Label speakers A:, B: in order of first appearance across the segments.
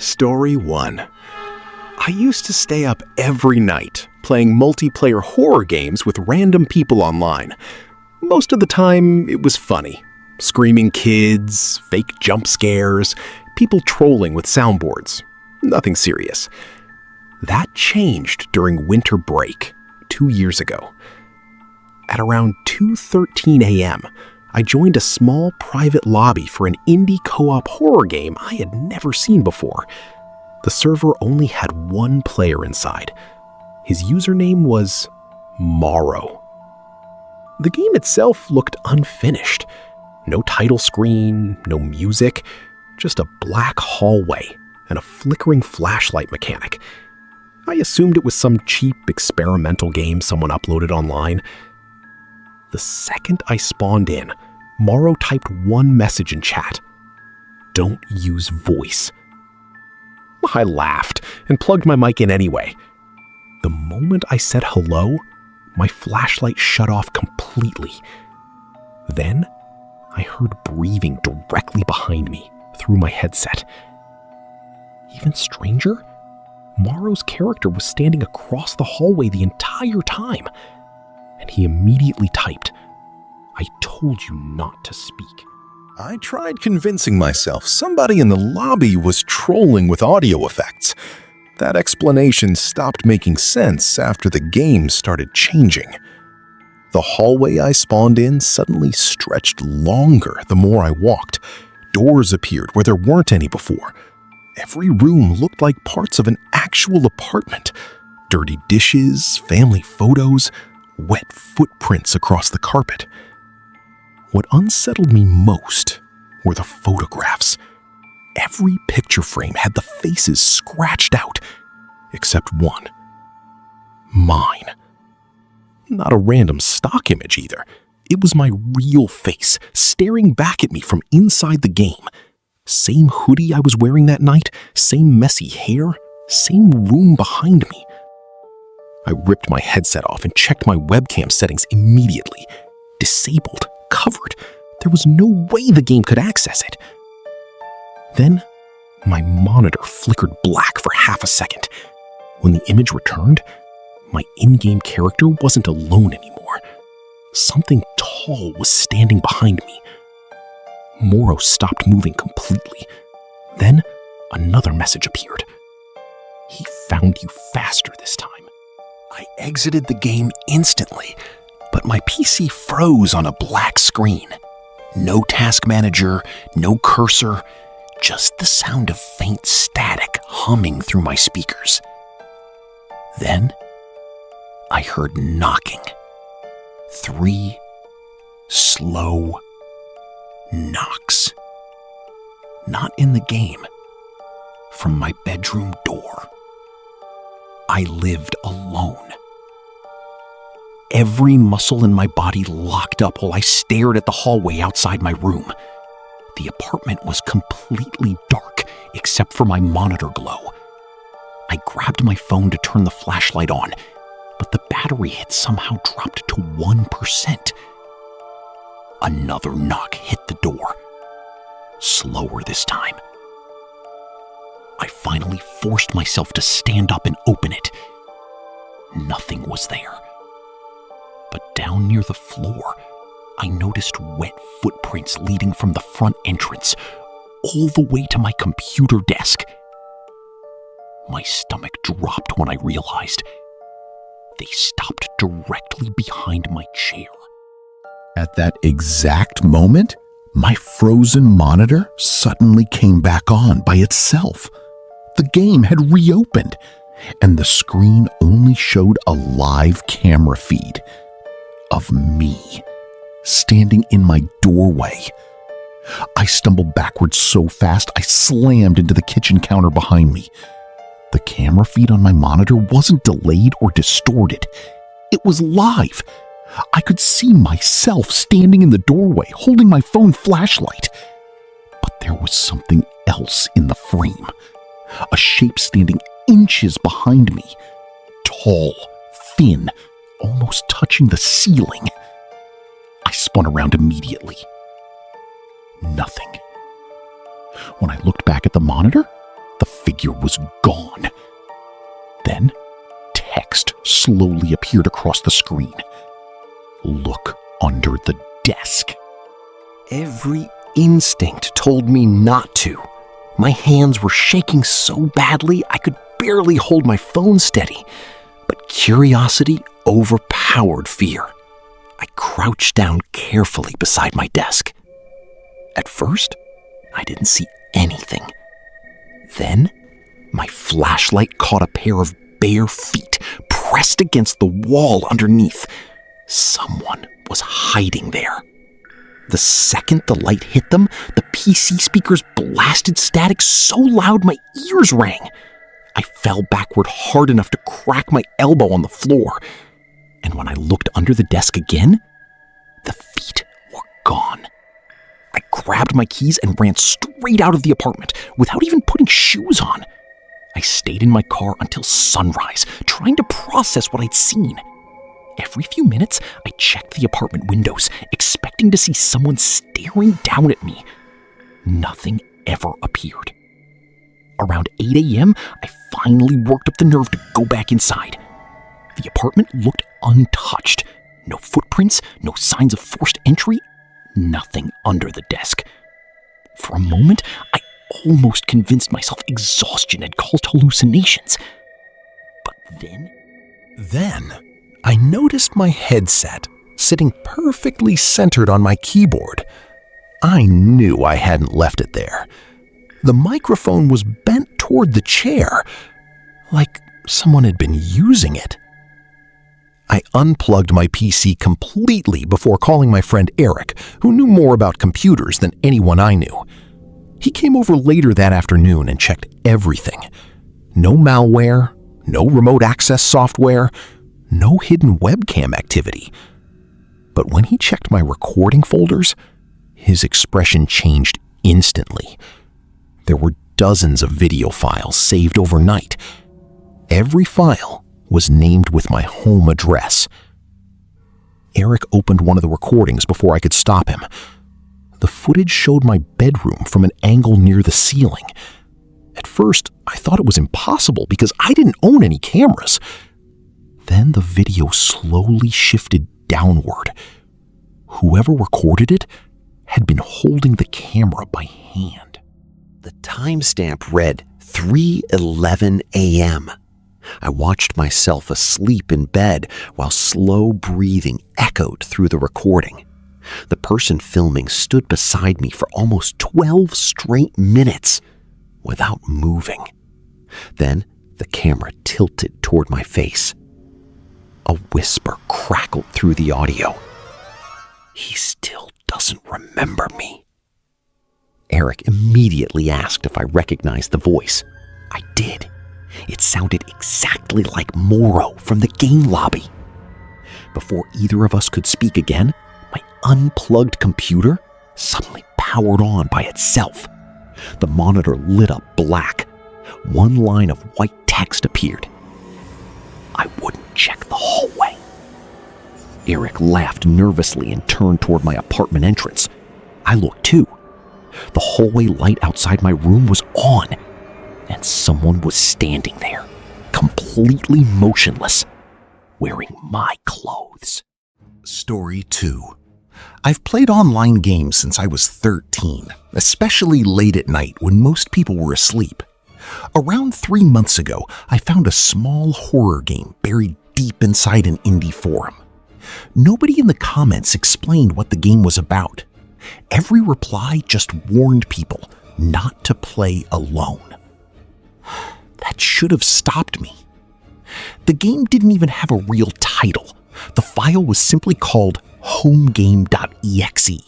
A: Story 1. I used to stay up every night playing multiplayer horror games with random people online. Most of the time, it was funny. Screaming kids, fake jump scares, people trolling with soundboards. Nothing serious. That changed during winter break 2 years ago. At around 2:13 a.m., I joined a small private lobby for an indie co-op horror game I had never seen before. The server only had one player inside. His username was Morrow. The game itself looked unfinished. No title screen, no music, just a black hallway and a flickering flashlight mechanic. I assumed it was some cheap experimental game someone uploaded online. The second I spawned in, Morrow typed one message in chat: "Don't use voice." I laughed and plugged my mic in anyway. The moment I said hello, my flashlight shut off completely. Then, I heard breathing directly behind me through my headset. Even stranger, Morrow's character was standing across the hallway the entire time, and he immediately typed, "I told you not to speak."
B: I tried convincing myself somebody in the lobby was trolling with audio effects. That explanation stopped making sense after the game started changing. The hallway I spawned in suddenly stretched longer the more I walked. Doors appeared where there weren't any before. Every room looked like parts of an actual apartment. Dirty dishes, family photos, wet footprints across the carpet. What unsettled me most were the photographs. Every picture frame had the faces scratched out, except one. Mine. Not a random stock image either. It was my real face, staring back at me from inside the game. Same hoodie I was wearing that night, same messy hair, same room behind me. I ripped my headset off and checked my webcam settings immediately. Disabled, covered. There was no way the game could access it. Then, my monitor flickered black for half a second. When the image returned, my in-game character wasn't alone anymore. Something tall was standing behind me. Morrow stopped moving completely. Then, another message appeared. "He found you faster this time." I exited the game instantly, but my PC froze on a black screen. No task manager, no cursor, just the sound of faint static humming through my speakers. Then, I heard knocking. 3 slow knocks. Not in the game, from my bedroom door. I lived alone. Every muscle in my body locked up while I stared at the hallway outside my room. The apartment was completely dark except for my monitor glow. I grabbed my phone to turn the flashlight on, but the battery had somehow dropped to 1%. Another knock hit the door. Slower this time. I finally forced myself to stand up and open it. Nothing was there. But down near the floor, I noticed wet footprints leading from the front entrance all the way to my computer desk. My stomach dropped when I realized they stopped directly behind my chair.
C: At that exact moment, my frozen monitor suddenly came back on by itself. The game had reopened, and the screen only showed a live camera feed of me standing in my doorway. I stumbled backwards so fast I slammed into the kitchen counter behind me. The camera feed on my monitor wasn't delayed or distorted. It was live. I could see myself standing in the doorway holding my phone flashlight. But there was something else in the frame. A shape standing inches behind me. Tall, thin, almost touching the ceiling. I spun around immediately. Nothing. When I looked back at the monitor, the figure was gone. Then, text slowly appeared across the screen. Look under the desk.
A: Every instinct told me not to. My hands were shaking so badly I could barely hold my phone steady. But curiosity overpowered fear. I crouched down carefully beside my desk. At first, I didn't see anything. Then, my flashlight caught a pair of bare feet pressed against the wall underneath. Someone was hiding there. The second the light hit them, the PC speakers blasted static so loud my ears rang. I fell backward hard enough to crack my elbow on the floor. And when I looked under the desk again, the feet were gone. I grabbed my keys and ran straight out of the apartment without even putting shoes on. I stayed in my car until sunrise, trying to process what I'd seen. Every few minutes, I checked the apartment windows, expecting to see someone staring down at me. Nothing ever appeared. Around 8 a.m., I finally worked up the nerve to go back inside. The apartment looked untouched. No footprints, no signs of forced entry, nothing under the desk. For a moment, I almost convinced myself exhaustion had caused hallucinations. But
B: Then, I noticed my headset sitting perfectly centered on my keyboard. I knew I hadn't left it there. The microphone was bent toward the chair, like someone had been using it. I unplugged my PC completely before calling my friend Eric, who knew more about computers than anyone I knew. He came over later that afternoon and checked everything. No malware, no remote access software, no hidden webcam activity. But when he checked my recording folders, his expression changed instantly. There were dozens of video files saved overnight. Every file was named with my home address. Eric opened one of the recordings before I could stop him. The footage showed my bedroom from an angle near the ceiling. At first, I thought it was impossible because I didn't own any cameras. Then the video slowly shifted downward. Whoever recorded it had been holding the camera by hand.
A: The timestamp read 3:11 a.m. I watched myself asleep in bed while slow breathing echoed through the recording. The person filming stood beside me for almost 12 straight minutes without moving. Then the camera tilted toward my face. A whisper crackled through the audio. "He still doesn't remember me." Eric immediately asked if I recognized the voice. I did. It sounded exactly like Morrow from the game lobby. Before either of us could speak again, my unplugged computer suddenly powered on by itself. The monitor lit up black. One line of white text appeared. I wouldn't check the hallway. Eric laughed nervously and turned toward my apartment entrance. I looked too. The hallway light outside my room was on, and someone was standing there, completely motionless, wearing my clothes.
C: Story 2. I've played online games since I was 13, especially late at night when most people were asleep. Around 3 months ago, I found a small horror game buried deep inside an indie forum. Nobody in the comments explained what the game was about. Every reply just warned people not to play alone. That should have stopped me. The game didn't even have a real title. The file was simply called homegame.exe.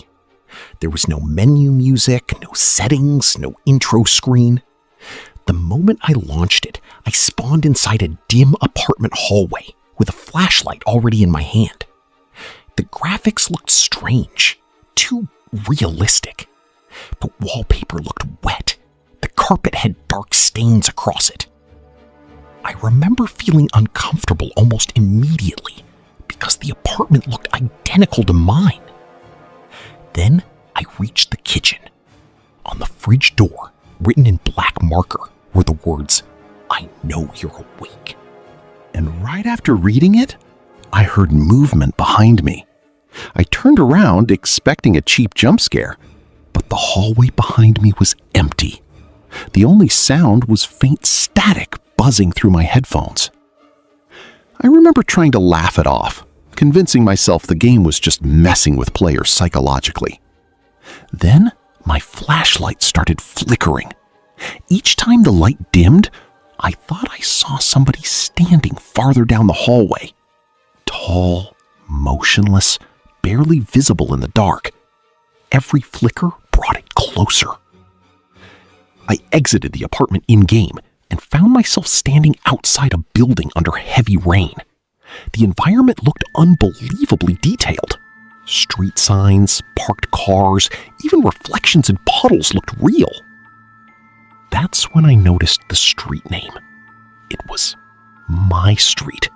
C: There was no menu music, no settings, no intro screen. The moment I launched it, I spawned inside a dim apartment hallway with a flashlight already in my hand. The graphics looked strange, too realistic. The wallpaper looked wet. The carpet had dark stains across it. I remember feeling uncomfortable almost immediately because the apartment looked identical to mine. Then I reached the kitchen. On the fridge door, written in black marker, were the words, "I know you're awake." And right after reading it, I heard movement behind me. I turned around expecting a cheap jump scare, but the hallway behind me was empty. The only sound was faint static buzzing through my headphones. I remember trying to laugh it off, convincing myself the game was just messing with players psychologically. Then my flashlight started flickering. Each time the light dimmed, I thought I saw somebody standing farther down the hallway. Tall, motionless, barely visible in the dark. Every flicker brought it closer. I exited the apartment in-game and found myself standing outside a building under heavy rain. The environment looked unbelievably detailed. Street signs, parked cars, even reflections in puddles looked real. That's when I noticed the street name. It was my street.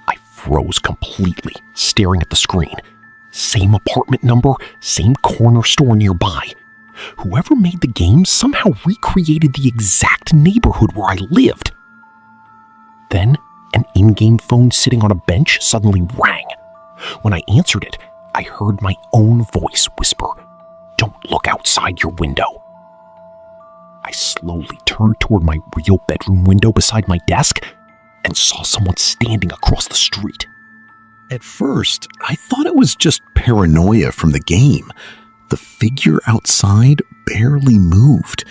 C: I froze completely, staring at the screen. Same apartment number, same corner store nearby. Whoever made the game somehow recreated the exact neighborhood where I lived. Then, an in-game phone sitting on a bench suddenly rang. When I answered it, I heard my own voice whisper, "Don't look outside your window." I slowly turned toward my real bedroom window beside my desk and saw someone standing across the street. At first, I thought it was just paranoia from the game. The figure outside barely moved.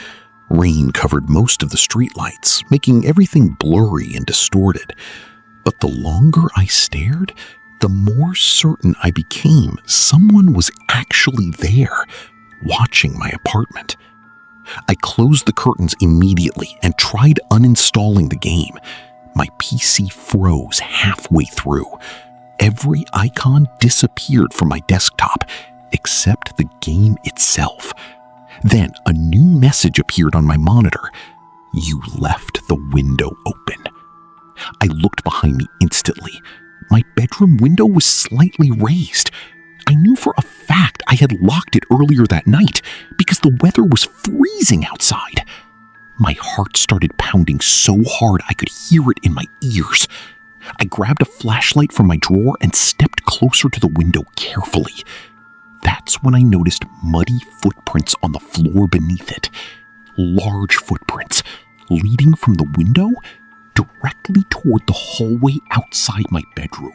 C: Rain covered most of the streetlights, making everything blurry and distorted. But the longer I stared, the more certain I became someone was actually there, watching my apartment. I closed the curtains immediately and tried uninstalling the game. My PC froze halfway through. Every icon disappeared from my desktop, except the game itself. Then a new message appeared on my monitor. "You left the window open." I looked behind me instantly. My bedroom window was slightly raised. I knew for a fact I had locked it earlier that night because the weather was freezing outside. My heart started pounding so hard I could hear it in my ears. I grabbed a flashlight from my drawer and stepped closer to the window carefully. That's when I noticed muddy footprints on the floor beneath it. Large footprints leading from the window directly toward the hallway outside my bedroom.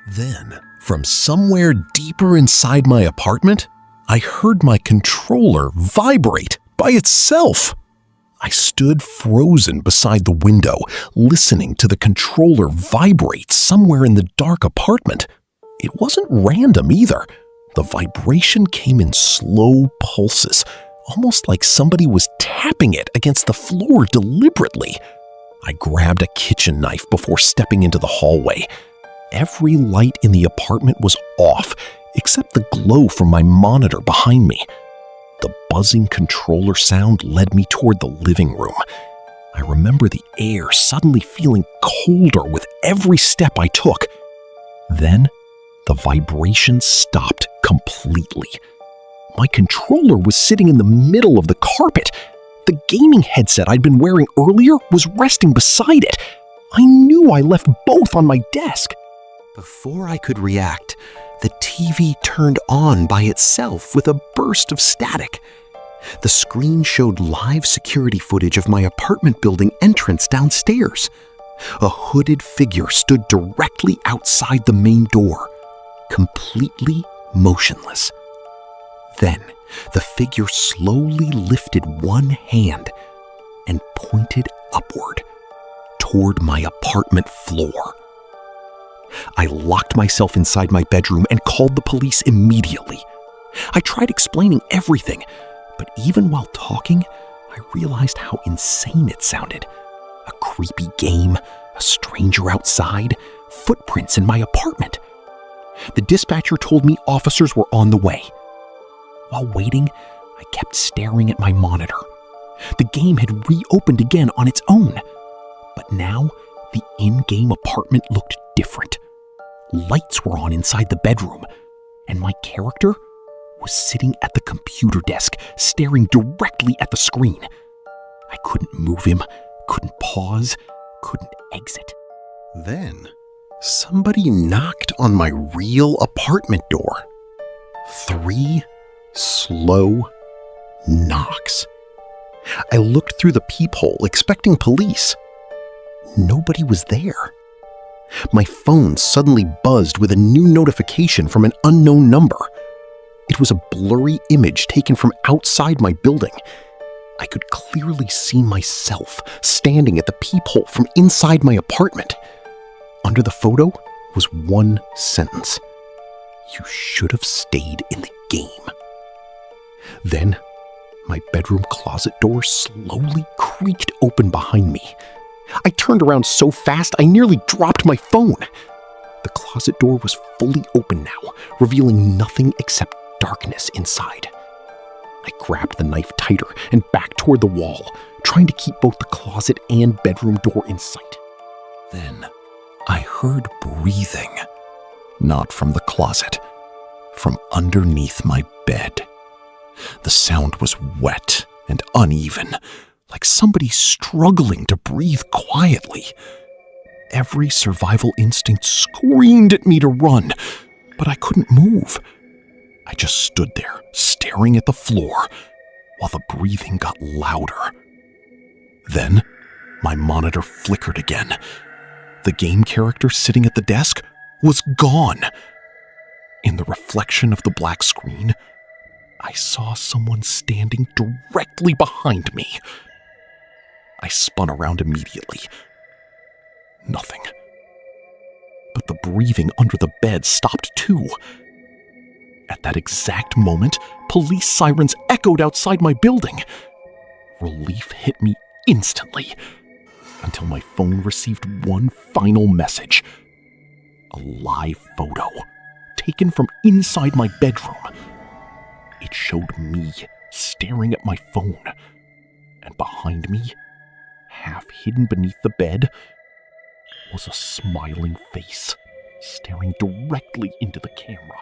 C: Then, from somewhere deeper inside my apartment, I heard my controller vibrate by itself. I stood frozen beside the window, listening to the controller vibrate somewhere in the dark apartment. It wasn't random either. The vibration came in slow pulses, almost like somebody was tapping it against the floor deliberately. I grabbed a kitchen knife before stepping into the hallway. Every light in the apartment was off, except the glow from my monitor behind me. The buzzing controller sound led me toward the living room. I remember the air suddenly feeling colder with every step I took. Then, the vibration stopped completely. My controller was sitting in the middle of the carpet. The gaming headset I'd been wearing earlier was resting beside it. I knew I left both on my desk. Before I could react, the TV turned on by itself with a burst of static. The screen showed live security footage of my apartment building entrance downstairs. A hooded figure stood directly outside the main door, completely motionless. Then, the figure slowly lifted one hand and pointed upward toward my apartment floor. I locked myself inside my bedroom and called the police immediately. I tried explaining everything, but even while talking, I realized how insane it sounded. A creepy game, a stranger outside, footprints in my apartment. The dispatcher told me officers were on the way. While waiting, I kept staring at my monitor. The game had reopened again on its own, but now the in-game apartment looked different. Lights were on inside the bedroom, and my character was sitting at the computer desk, staring directly at the screen. I I couldn't move him, couldn't pause, couldn't exit.
B: Then, somebody knocked on my real apartment door. 3 slow knocks. I looked through the peephole, expecting police. Nobody was there. My phone suddenly buzzed with a new notification from an unknown number. It was a blurry image taken from outside my building. I could clearly see myself standing at the peephole from inside my apartment. Under the photo was one sentence: "You should have stayed in the game." Then, my bedroom closet door slowly creaked open behind me. I turned around so fast I nearly dropped my phone. The closet door was fully open now, revealing nothing except darkness inside. I grabbed the knife tighter and backed toward the wall, trying to keep both the closet and bedroom door in sight. Then, I heard breathing. Not from the closet, from underneath my bed. The sound was wet and uneven, like somebody struggling to breathe quietly. Every survival instinct screamed at me to run, but I couldn't move. I just stood there, staring at the floor, while the breathing got louder. Then, my monitor flickered again. The game character sitting at the desk was gone. In the reflection of the black screen, I saw someone standing directly behind me. I spun around immediately. Nothing. But the breathing under the bed stopped too. At that exact moment, police sirens echoed outside my building. Relief hit me instantly, until my phone received one final message. A live photo, taken from inside my bedroom. It showed me staring at my phone, and behind me, half hidden beneath the bed, was a smiling face, staring directly into the camera.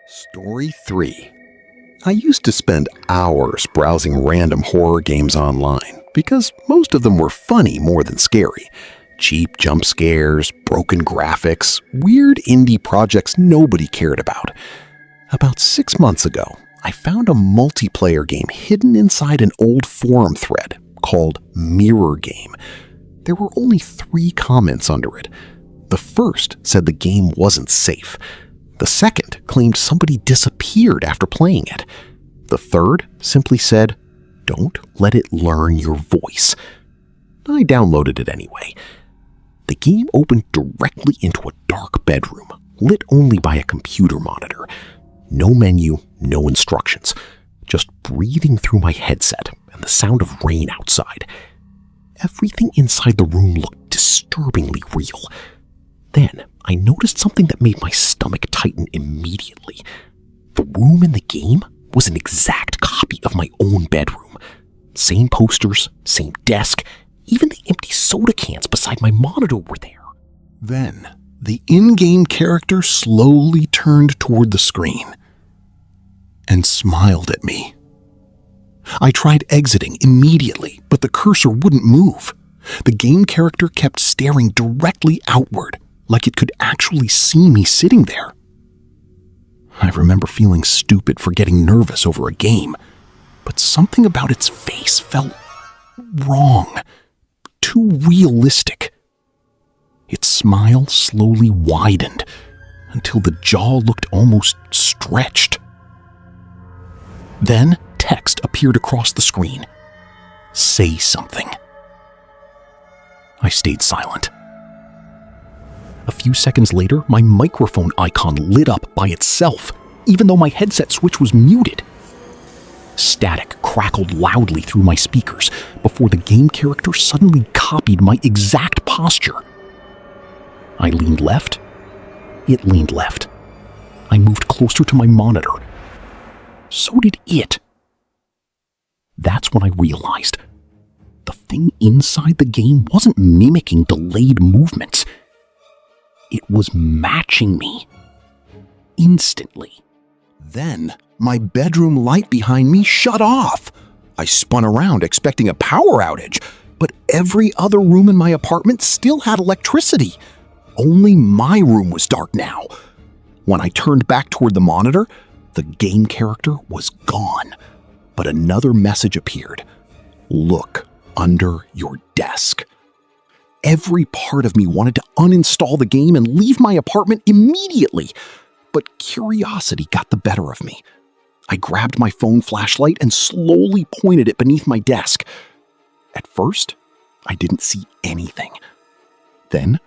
B: Story 3. I used to spend hours browsing random horror games online because most of them were funny more than scary. Cheap jump scares, broken graphics, weird indie projects nobody cared about. About 6 months ago, I found a multiplayer game hidden inside an old forum thread called Mirror Game. There were only 3 comments under it. The first said the game wasn't safe. The second claimed somebody disappeared after playing it. The third simply said, "Don't let it learn your voice." I downloaded it anyway. The game opened directly into a dark bedroom, lit only by a computer monitor. No menu, no instructions, just breathing through my headset and the sound of rain outside. Everything inside the room looked disturbingly real. Then I noticed something that made my stomach tighten immediately. The room in the game was an exact copy of my own bedroom. Same posters, same desk, even the empty soda cans beside my monitor were there. Then the in-game character slowly turned toward the screen and smiled at me. I tried exiting immediately, but the cursor wouldn't move. The game character kept staring directly outward, like it could actually see me sitting there. I remember feeling stupid for getting nervous over a game, but something about its face felt wrong, too realistic. Its smile slowly widened until the jaw looked almost stretched. Then text appeared across the screen. "Say something." I stayed silent. A few seconds later, my microphone icon lit up by itself, even though my headset switch was muted. Static crackled loudly through my speakers before the game character suddenly copied my exact posture. I leaned left. It leaned left. I moved closer to my monitor. So did it. That's when I realized the thing inside the game wasn't mimicking delayed movements. It was matching me. Instantly. Then, my bedroom light behind me shut off.
C: I spun around expecting a power outage, but every other room in my apartment still had electricity. Only my room was dark now. When I turned back toward the monitor, the game character was gone. But another message appeared. Look under your desk. Every part of me wanted to uninstall the game and leave my apartment immediately, but curiosity got the better of me. I grabbed my phone flashlight and slowly pointed it beneath my desk. At first, I didn't see anything. Then,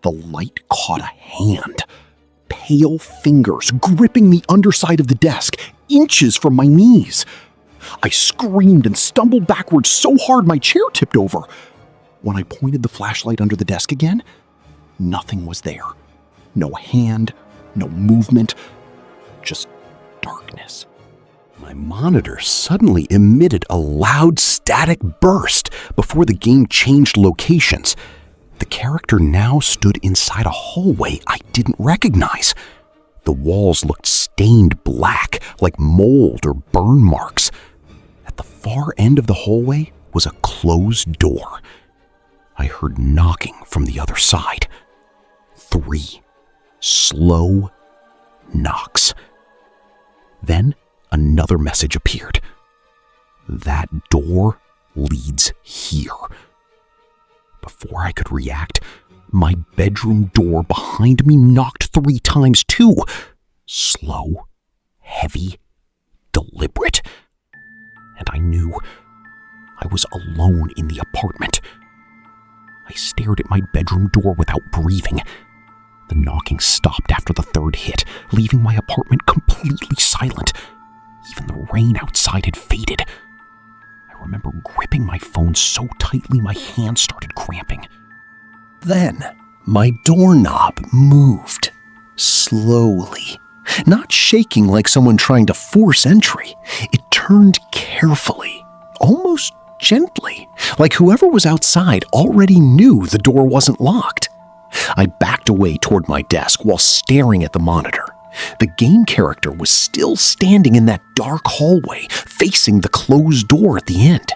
C: the light caught a hand. Pale fingers gripping the underside of the desk, inches from my knees. I screamed and stumbled backwards so hard my chair tipped over. When I pointed the flashlight under the desk again, nothing was there. No hand, no movement, just darkness. My monitor suddenly emitted a loud static burst before the game changed locations. The character now stood inside a hallway I didn't recognize. The walls looked stained black, like mold or burn marks. At the far end of the hallway was a closed door. I heard knocking from the other side. 3 slow knocks. Then another message appeared. That door leads here. Before I could react, my bedroom door behind me knocked 3 times too. Slow, heavy, deliberate. And I knew I was alone in the apartment. I stared at my bedroom door without breathing. The knocking stopped after the 3rd hit, leaving my apartment completely silent. Even the rain outside had faded. I remember gripping my phone so tightly my hands started cramping. Then, my doorknob moved, slowly. Not shaking like someone trying to force entry. It turned carefully, almost gently, like whoever was outside already knew the door wasn't locked. I backed away toward my desk while staring at the monitor. The game character was still standing in that dark hallway, facing the closed door at the end.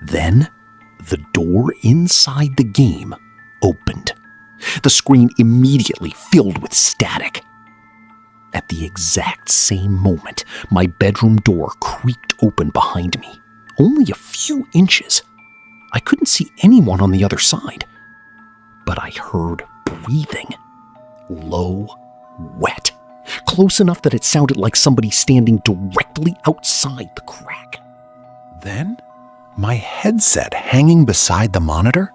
C: Then, the door inside the game opened. The screen immediately filled with static. At the exact same moment, my bedroom door creaked open behind me, only a few inches. I couldn't see anyone on the other side, but I heard breathing, low, wet, close enough that it sounded like somebody standing directly outside the crack. Then, my headset hanging beside the monitor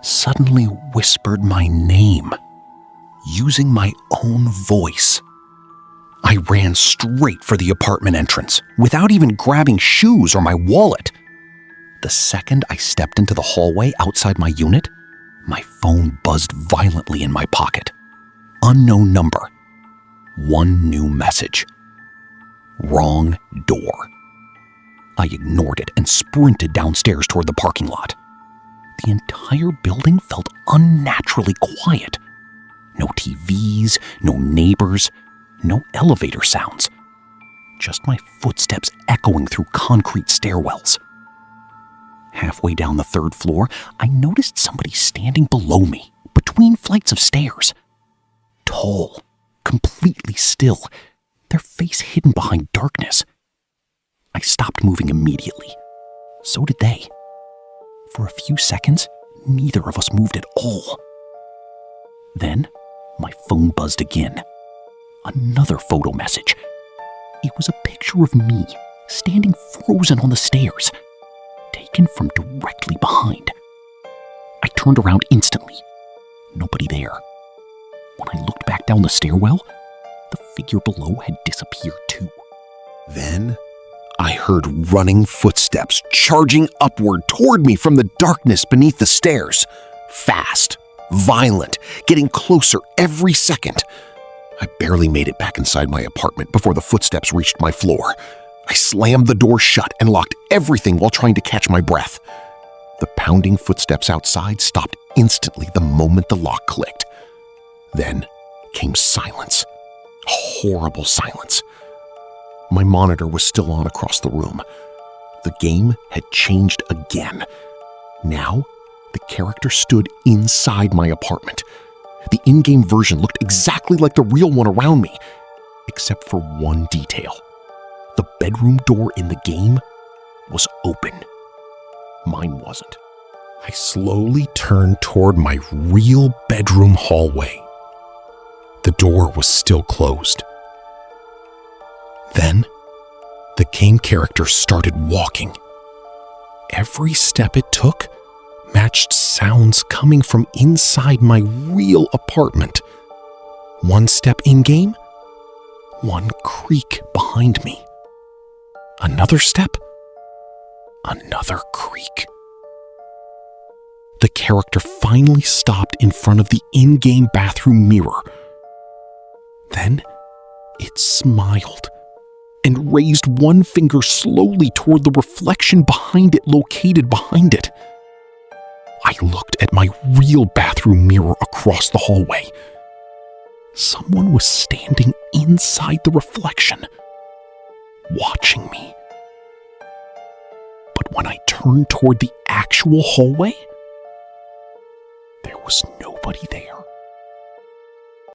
C: suddenly whispered my name, using my own voice. I ran straight for the apartment entrance, without even grabbing shoes or my wallet. The second I stepped into the hallway outside my unit, my phone buzzed violently in my pocket. Unknown number. 1 new message. Wrong door. I ignored it and sprinted downstairs toward the parking lot. The entire building felt unnaturally quiet. No TVs, no neighbors, no elevator sounds. Just my footsteps echoing through concrete stairwells. Halfway down the 3rd floor, I noticed somebody standing below me, between flights of stairs. Tall, completely still, their face hidden behind darkness. I stopped moving immediately. So did they. For a few seconds, neither of us moved at all. Then, my phone buzzed again. Another photo message. It was a picture of me, standing frozen on the stairs, taken from directly behind. I turned around instantly. Nobody there. When I looked back down the stairwell, the figure below had disappeared too. Then, I heard running footsteps charging upward toward me from the darkness beneath the stairs. Fast, violent, getting closer every second. I barely made it back inside my apartment before the footsteps reached my floor. I slammed the door shut and locked everything while trying to catch my breath. The pounding footsteps outside stopped instantly the moment the lock clicked. Then came silence. Horrible silence. My monitor was still on across the room. The game had changed again. Now, the character stood inside my apartment. The in-game version looked exactly like the real one around me, except for one detail. The bedroom door in the game was open. Mine wasn't. I slowly turned toward my real bedroom hallway. The door was still closed. Then, the game character started walking. Every step it took matched sounds coming from inside my real apartment. One step in-game, one creak behind me. Another step, another creak. The character finally stopped in front of the in-game bathroom mirror. Then it smiled and raised one finger slowly toward the reflection behind it located behind it. I looked at my real bathroom mirror across the hallway. Someone was standing inside the reflection, watching me. But when I turned toward the actual hallway, there was nobody there.